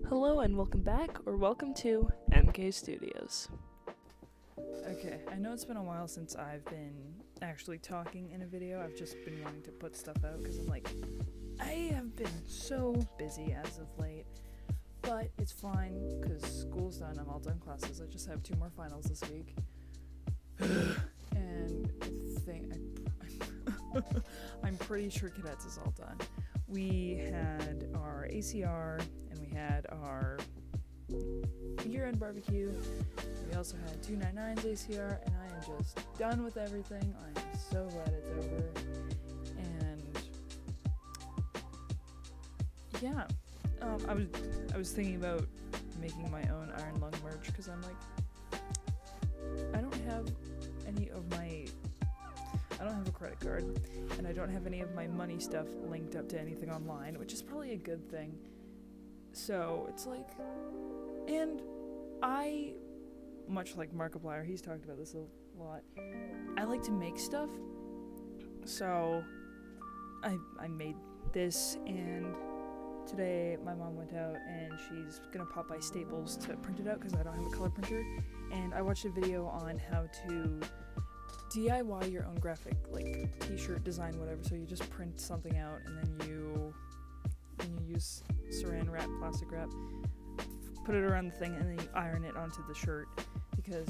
Hello and welcome back, or welcome to MK Studios. Okay, I know it's been a while since I've been actually talking in a video. I've just been wanting to put stuff out because I have been so busy as of late. But it's fine because school's done. I'm all done classes. I just have 2 more finals this week. And I'm pretty sure cadets is all done. We had our ACR and we had our year-end barbecue. We also had 299's ACR, and I am just done with everything. I am so glad it's over. And yeah, I was thinking about making my own Iron Lung merch because I'm like, I don't have a credit card, and I don't have any of my money stuff linked up to anything online, which is probably a good thing. So it's like, and I, much like Markiplier, he's talked about this a lot, I like to make stuff. So I made this, and today my mom went out and she's gonna pop by Staples to print it out because I don't have a color printer. And I watched a video on how to DIY your own graphic, like t-shirt design, whatever. So you just print something out and then you use saran wrap, plastic wrap, put it around the thing, and then you iron it onto the shirt, because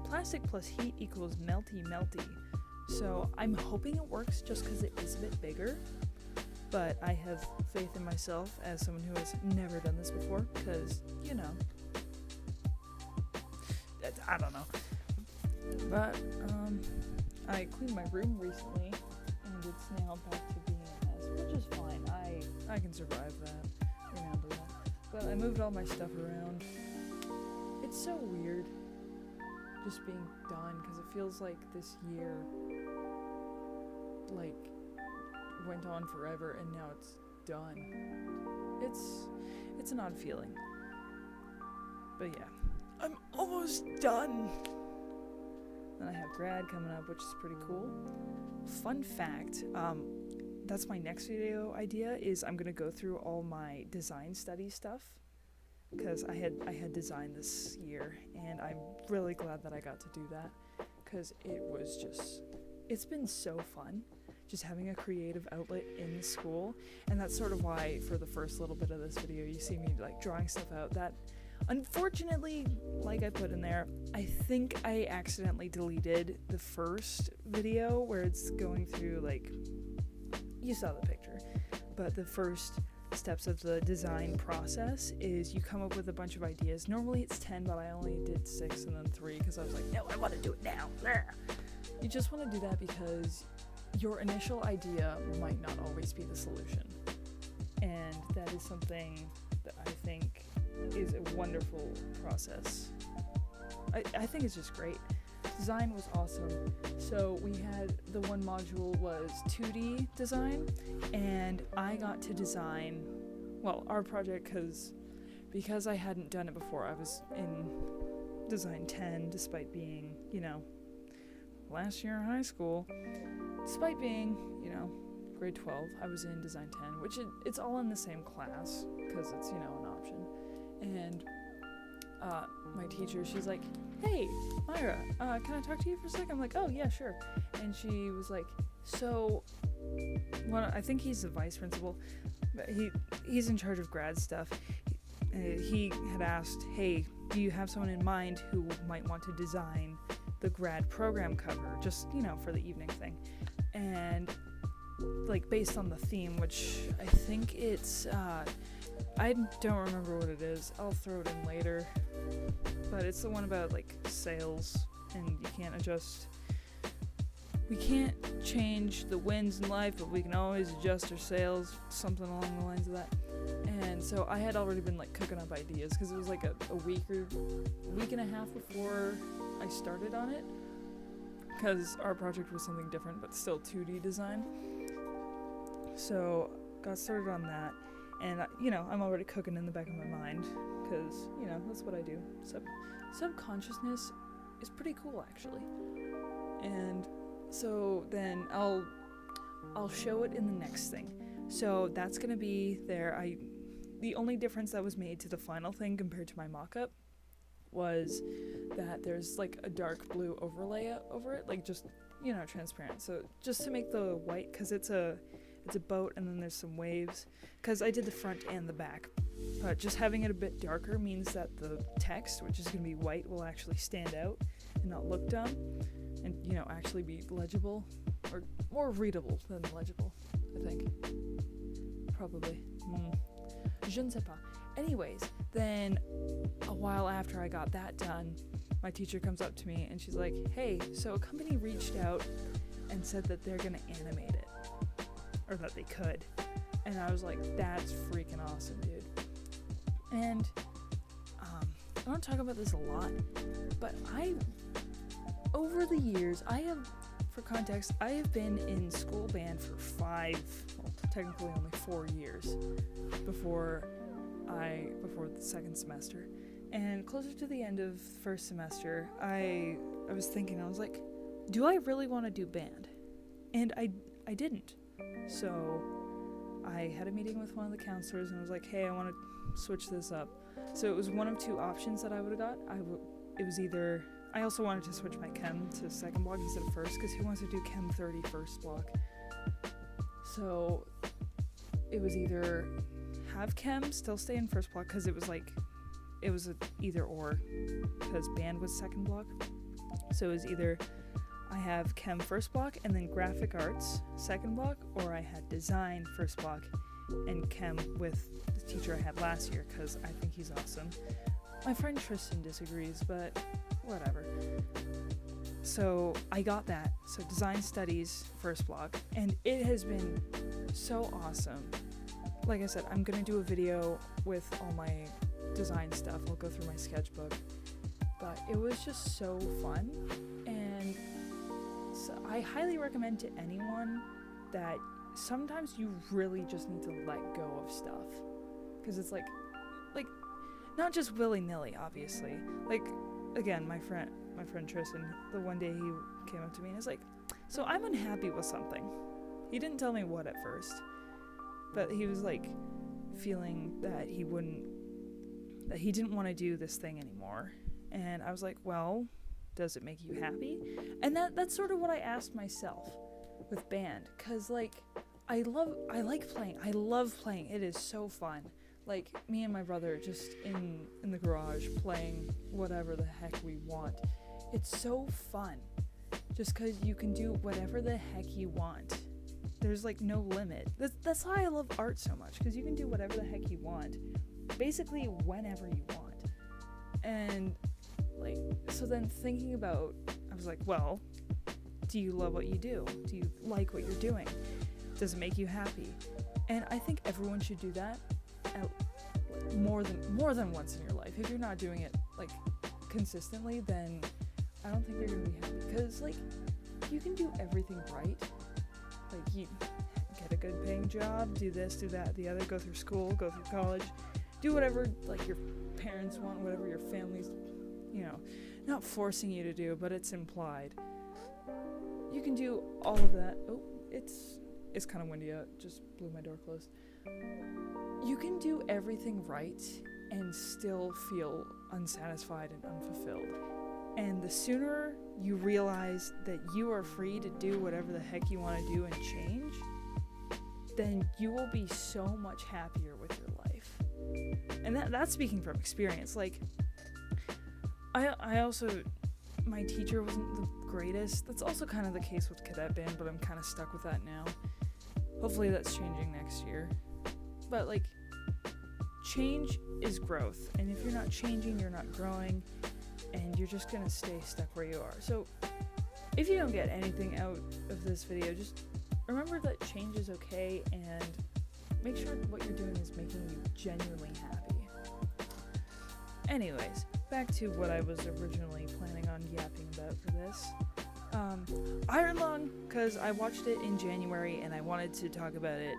plastic plus heat equals melty. So I'm hoping it works just because it is a bit bigger, but I have faith in myself as someone who has never done this before, because I don't know. But I cleaned my room recently, and it's now back to being a mess, which is fine. I can survive that. I can handle that. But I moved all my stuff around. It's so weird just being done, because it feels like this year went on forever and now it's done. It's an odd feeling. But yeah, I'm almost done. Then I have grad coming up, which is pretty cool. Fun fact, that's my next video idea, is I'm gonna go through all my design study stuff, because I had design this year, and I'm really glad that I got to do that, because it's been so fun just having a creative outlet in school. And that's sort of why for the first little bit of this video you see me drawing stuff out that unfortunately, like I put in there, I think I accidentally deleted the first video where it's going through, you saw the picture, but the first steps of the design process is you come up with a bunch of ideas. Normally it's 10, but I only did 6 and then 3 because I was like, no, I want to do it now. You just want to do that because your initial idea might not always be the solution. And that is something that I think is a wonderful process. I think it's just great. Design was awesome. So we had, the one module was 2D design, and I got to design, our project, because I hadn't done it before. I was in design 10 despite being, last year in high school. Despite being, grade 12, I was in design 10, which it's all in the same class because it's, an option. And my teacher, she's like, hey, Myra, can I talk to you for a sec? I'm like, oh, yeah, sure. And she was like, so, I think he's the vice principal, but he's in charge of grad stuff. He had asked, hey, do you have someone in mind who might want to design the grad program cover, just, for the evening thing? And, based on the theme, which I think it's, I don't remember what it is. I'll throw it in later. But it's the one about, sales, and you can't we can't change the winds in life, but we can always adjust our sails, something along the lines of that. And so I had already been, cooking up ideas, because it was, a week and a half before I started on it, because our project was something different, but still 2D design. So, got started on that. And, I'm already cooking in the back of my mind, because, that's what I do. Subconsciousness is pretty cool, actually. And so then I'll show it in the next thing. So that's going to be there. the only difference that was made to the final thing compared to my mock-up was that there's like a dark blue overlay over it, like just, you know, transparent. So just to make the white, because it's a boat and then there's some waves, because I did the front and the back. But just having it a bit darker means that the text, which is going to be white, will actually stand out and not look dumb, and, you know, actually be legible, or more readable than legible, I think. Probably. Je ne sais pas. Anyways, then a while after I got that done, my teacher comes up to me and she's like, hey, so a company reached out and said that they're going to animate it, or that they could. And I was like, that's freaking awesome, dude. And I don't talk about this a lot, but over the years, for context, I have been in school band for technically only 4 years before the second semester. And closer to the end of first semester, I was thinking, I was like, do I really want to do band? And I didn't. So I had a meeting with one of the counselors and I was like, hey, I want to switch this up. So it was one of two options that I would have got. It was either, I also wanted to switch my chem to second block instead of first, because who wants to do chem 30 first block? So it was either have chem still stay in first block, because it was a either or, because band was second block. So it was either I have chem first block and then graphic arts second block, or I had design first block and chem with the teacher I had last year, because I think he's awesome. My friend Tristan disagrees, but whatever. So I got that. So design studies first block, and it has been so awesome. Like I said, I'm gonna do a video with all my design stuff. I'll go through my sketchbook, but it was just so fun. And so I highly recommend to anyone that sometimes you really just need to let go of stuff, because it's like not just willy-nilly, obviously. Like, again, my friend Tristan, the one day he came up to me and was like, so I'm unhappy with something. He didn't tell me what at first, but he was like feeling that he didn't want to do this thing anymore. And I was like, well, does it make you happy? And that's sort of what I asked myself with band, because like I like playing. I love playing. It is so fun. Like, me and my brother just in the garage playing whatever the heck we want. It's so fun. Just because you can do whatever the heck you want. There's like no limit. That's why I love art so much, because you can do whatever the heck you want, basically whenever you want. And like, so then thinking about, I was like, well, do you love what you do? Do you like what you're doing? Does it make you happy? And I think everyone should do that more than once in your life. If you're not doing it like consistently, then I don't think you're gonna be happy, because like you can do everything right. Like, you get a good paying job, do this, do that, the other, go through school, go through college, do whatever like your parents want, whatever your family's, you know, not forcing you to do, but it's implied. You can do all of that. Oh, it's kind of windy out, just blew my door closed. You can do everything right and still feel unsatisfied and unfulfilled. And the sooner you realize that you are free to do whatever the heck you want to do and change, then you will be so much happier with your life. And that's speaking from experience. Like, I also, my teacher wasn't the greatest. That's also kind of the case with cadet band, but I'm kind of stuck with that now. Hopefully that's changing next year. But like, change is growth, and if you're not changing, you're not growing, and you're just gonna stay stuck where you are. So if you don't get anything out of this video, just remember that change is okay, and make sure what you're doing is making you genuinely happy. Anyways, back to what I was originally planning on yapping about for this. Iron Lung, because I watched it in January and I wanted to talk about it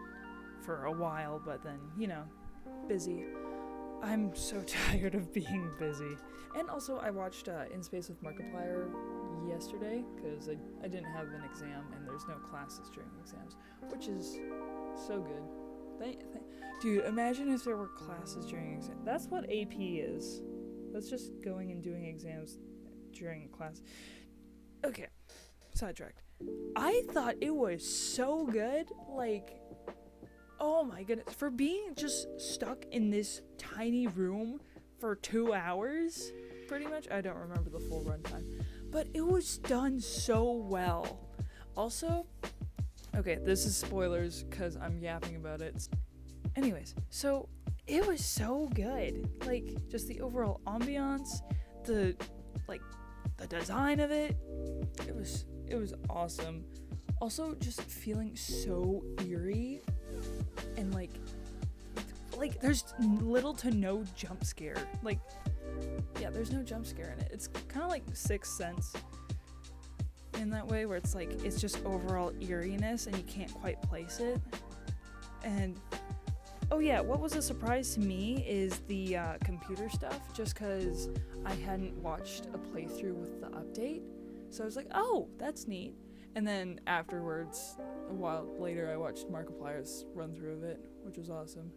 for a while, but then, you know, busy. I'm so tired of being busy. And also, I watched In Space with Markiplier yesterday, because I didn't have an exam and there's no classes during exams, which is so good. Dude, imagine if there were classes during exam. That's what AP is. That's just going and doing exams during class. Okay, sidetracked. I thought it was so good. Like, oh my goodness. For being just stuck in this tiny room for 2 hours, pretty much. I don't remember the full runtime. But it was done so well. Also, okay, this is spoilers because I'm yapping about it. Anyways, so it was so good. Like, just the overall ambiance, the design of it. It was awesome. Also, just feeling so eerie and like there's little to no jump scare. Like, yeah, there's no jump scare in it. It's kind of like Sixth Sense in that way, where it's like it's just overall eeriness and you can't quite place it. And oh yeah, what was a surprise to me is the computer stuff, just because I hadn't watched a playthrough with the update. So I was like, oh, that's neat. And then afterwards, a while later, I watched Markiplier's run through of it, which was awesome.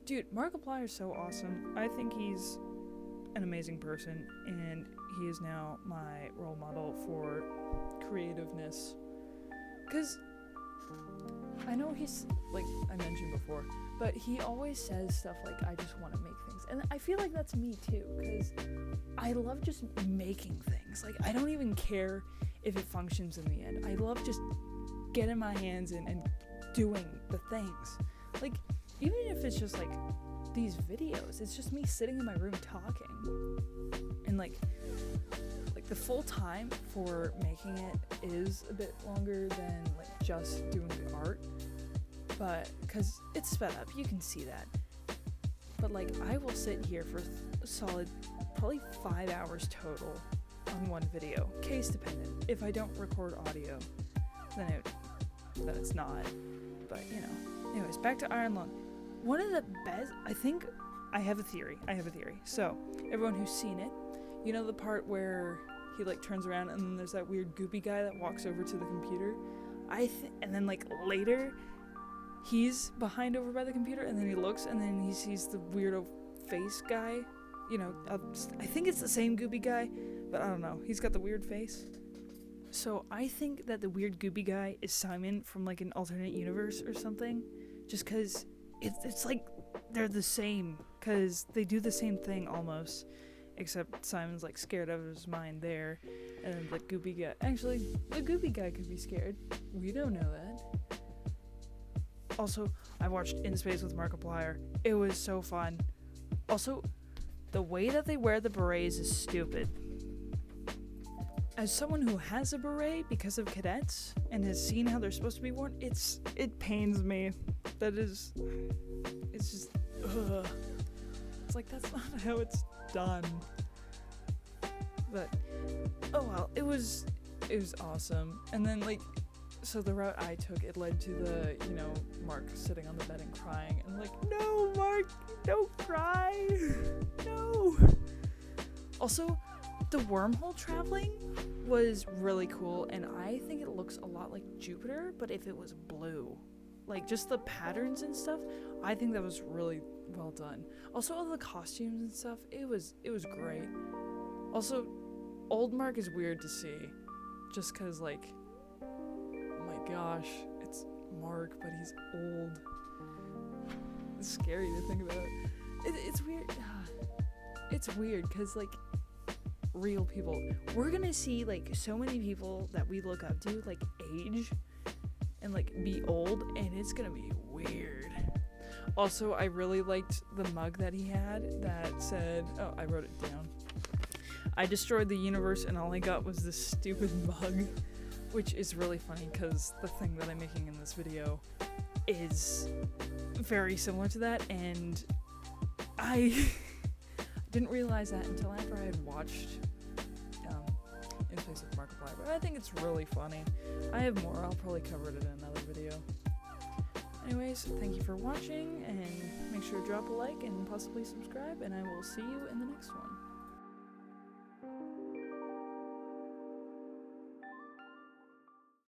Dude, Markiplier's so awesome. I think he's an amazing person, and he is now my role model for creativeness. Because I know he's, like I mentioned before, but he always says stuff like, I just want to make things. And I feel like that's me too, because I love just making things. Like, I don't even care if it functions in the end. I love just getting my hands in and doing the things. Like, even if it's just like these videos, it's just me sitting in my room talking. And like the full time for making it is a bit longer than like just doing the art. But because it's sped up, you can see that. But like, I will sit here for a solid probably 5 hours total on one video, case dependent. If I don't record audio, then it's not. But you know, anyways, back to Iron Lung. One of the best, I have a theory. So everyone who's seen it, you know the part where he like turns around and then there's that weird goopy guy that walks over to the computer. And then like later, he's behind over by the computer, and then he looks, and then he sees the weirdo face guy. You know, I think it's the same goopy guy, but I don't know. He's got the weird face. So I think that the weird goopy guy is Simon from like an alternate universe or something, just because it's like they're the same, because they do the same thing almost, except Simon's like scared out of his mind there, and then the goopy guy, actually the goopy guy could be scared. We don't know that. Also, I watched In Space with Markiplier. It was so fun. Also, the way that they wear the berets is stupid. As someone who has a beret because of cadets and has seen how they're supposed to be worn, it pains me. It's just, ugh. It's like, that's not how it's done. But, oh well, it was awesome. And then like, so the route I took, it led to the, you know, Mark sitting on the bed and crying. And like, no, Mark, don't cry. No. Also, the wormhole traveling was really cool, and I think it looks a lot like Jupiter, but if it was blue. Like, just the patterns and stuff, I think that was really well done. Also, all the costumes and stuff, it was great. Also, old Mark is weird to see, just because, like, oh my gosh, it's Mark, but he's old. It's scary to think about. It's weird. It's weird, because, like, real people, we're gonna see, like, so many people that we look up to, like, age and, like, be old, and it's gonna be weird. Also, I really liked the mug that he had that said, oh, I wrote it down. I destroyed the universe and all I got was this stupid mug, which is really funny because the thing that I'm making in this video is very similar to that, and I didn't realize that until after I had watched In Space with Markiplier, but I think it's really funny. I have more, I'll probably cover it in another video. Anyways, thank you for watching, and make sure to drop a like and possibly subscribe, and I will see you in the next one.